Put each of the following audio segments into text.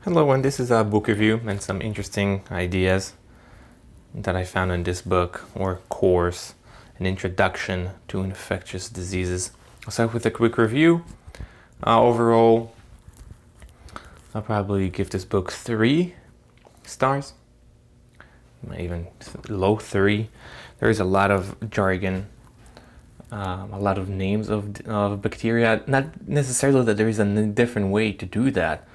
Hello, and this is a book review and some interesting ideas that I found in this book or course, an introduction to infectious diseases. I'll start with a quick review. Overall, I'll probably give this book 3 stars, even low 3. There is a lot of jargon, a lot of names of bacteria. Not necessarily that there is a different way to do that,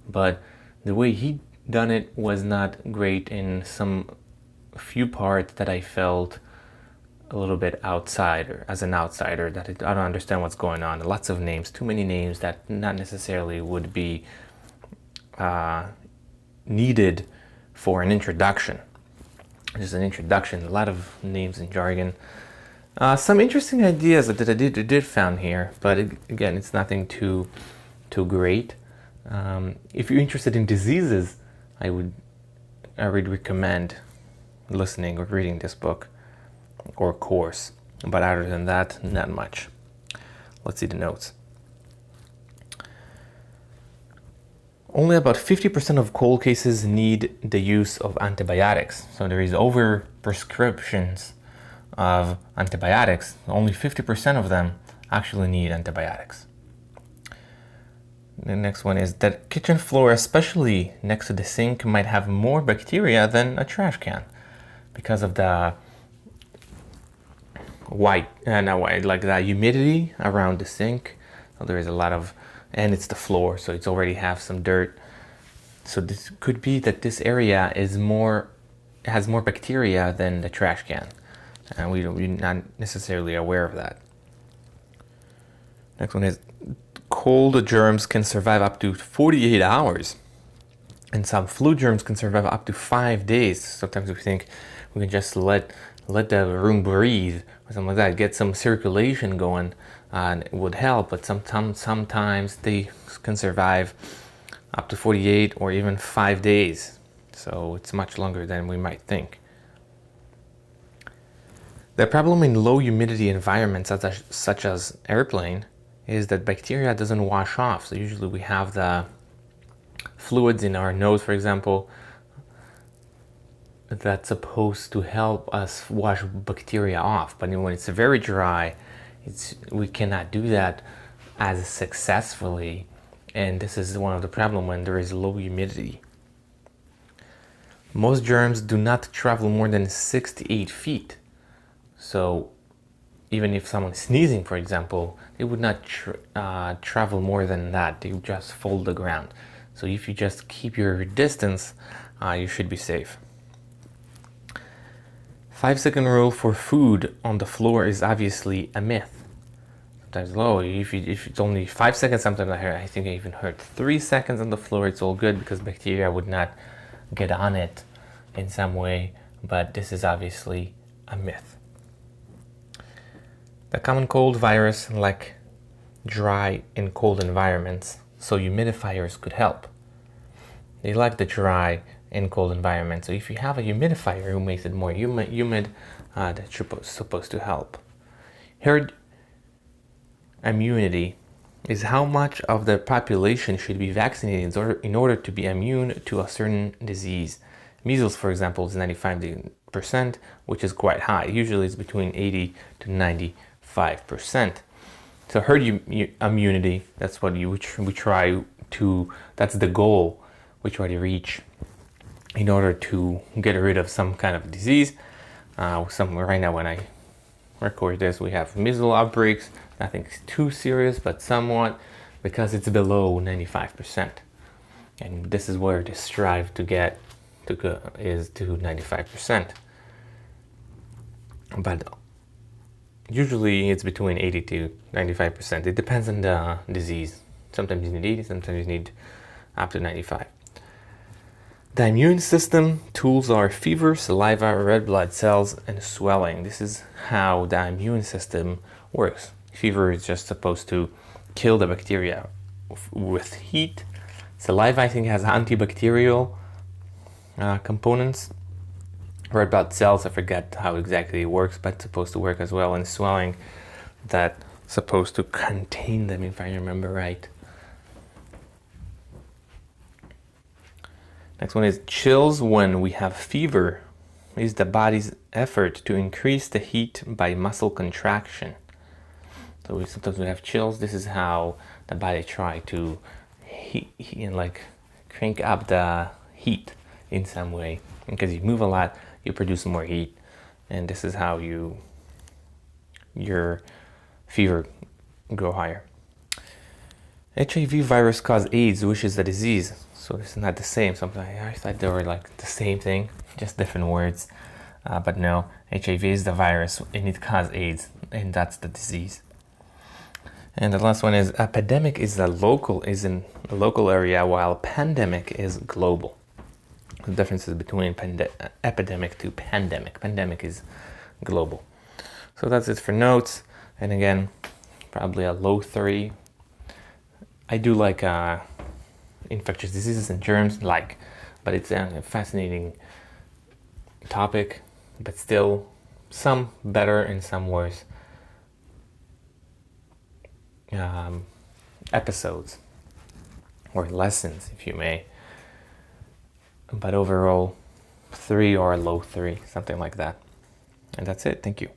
but the way he done it was not great in some few parts that I felt a little bit outsider, as an outsider, that I don't understand what's going on. Lots of names, too many names that not necessarily would be needed for an introduction. Just an introduction, a lot of names and jargon. Some interesting ideas that I did found here, but again, it's nothing too great. If you're interested in diseases, I would recommend listening or reading this book or course. But other than that, not much. Let's see the notes. Only about 50% of cold cases need the use of antibiotics. So there is over prescriptions of antibiotics. Only 50% of them actually need antibiotics. The next one is that kitchen floor, especially next to the sink, might have more bacteria than a trash can because of the the humidity around the sink. So there is a lot of, and it's the floor, so it's already have some dirt. So this could be that this area has more bacteria than the trash can, and we're not necessarily aware of that. Next one is cold germs can survive up to 48 hours, and some flu germs can survive up to 5 days. Sometimes we think we can just let the room breathe or something like that, get some circulation going, and it would help. But sometimes they can survive up to 48 or even 5 days. So it's much longer than we might think. The problem in low humidity environments such as airplane is that bacteria doesn't wash off. So usually we have the fluids in our nose, for example, that's supposed to help us wash bacteria off. But when it's very dry, we cannot do that as successfully. And this is one of the problems when there is low humidity. Most germs do not travel more than 6 to 8 feet. So even if someone is sneezing, for example, they would not travel more than that. They would just fall to the ground. So if you just keep your distance, you should be safe. 5-second rule for food on the floor is obviously a myth. Sometimes low. If it's only 5 seconds, sometimes I think I even heard 3 seconds on the floor, it's all good because bacteria would not get on it in some way. But this is obviously a myth. The common cold virus like dry and cold environments, so humidifiers could help. They like the dry and cold environment, so if you have a humidifier who makes it more humid, that's supposed to help. Herd immunity is how much of the population should be vaccinated in order to be immune to a certain disease. Measles, for example, is 95%, which is quite high. Usually it's between 80 to 95%. So herd immunity, that's what we try to, that's the goal we try to reach in order to get rid of some kind of disease. Right now when I record this, we have measles outbreaks. Nothing too serious, but somewhat, because it's below 95%. And this is where the strive to get to go is to 95%. But usually it's between 80 to 95%. It depends on the disease. Sometimes you need 80, sometimes you need up to 95. The immune system tools are fever, saliva, red blood cells, and swelling. This is how the immune system works. Fever is just supposed to kill the bacteria with heat. Saliva, I think, has antibacterial components. Red blood cells, I forget how exactly it works, but it's supposed to work as well. And swelling, that's supposed to contain them, if I remember right. Next one is chills when we have fever is the body's effort to increase the heat by muscle contraction. So sometimes we have chills. This is how the body try to heat and like crank up the heat in some way. Because you move a lot, you produce more heat, and this is how your fever go higher. HIV virus cause AIDS, which is a disease. So this is not the same. Sometimes I thought they were like the same thing, just different words. But no, HIV is the virus and it causes AIDS, and that's the disease. And the last one is epidemic is in a local area, while pandemic is global. The difference is between epidemic to pandemic. Pandemic is global. So that's it for notes. And again, probably a low 3. I do like infectious diseases and germs, but it's a fascinating topic, but still some better and some worse episodes or lessons, if you may. But overall, 3 or a low 3, something like that. And that's it. Thank you.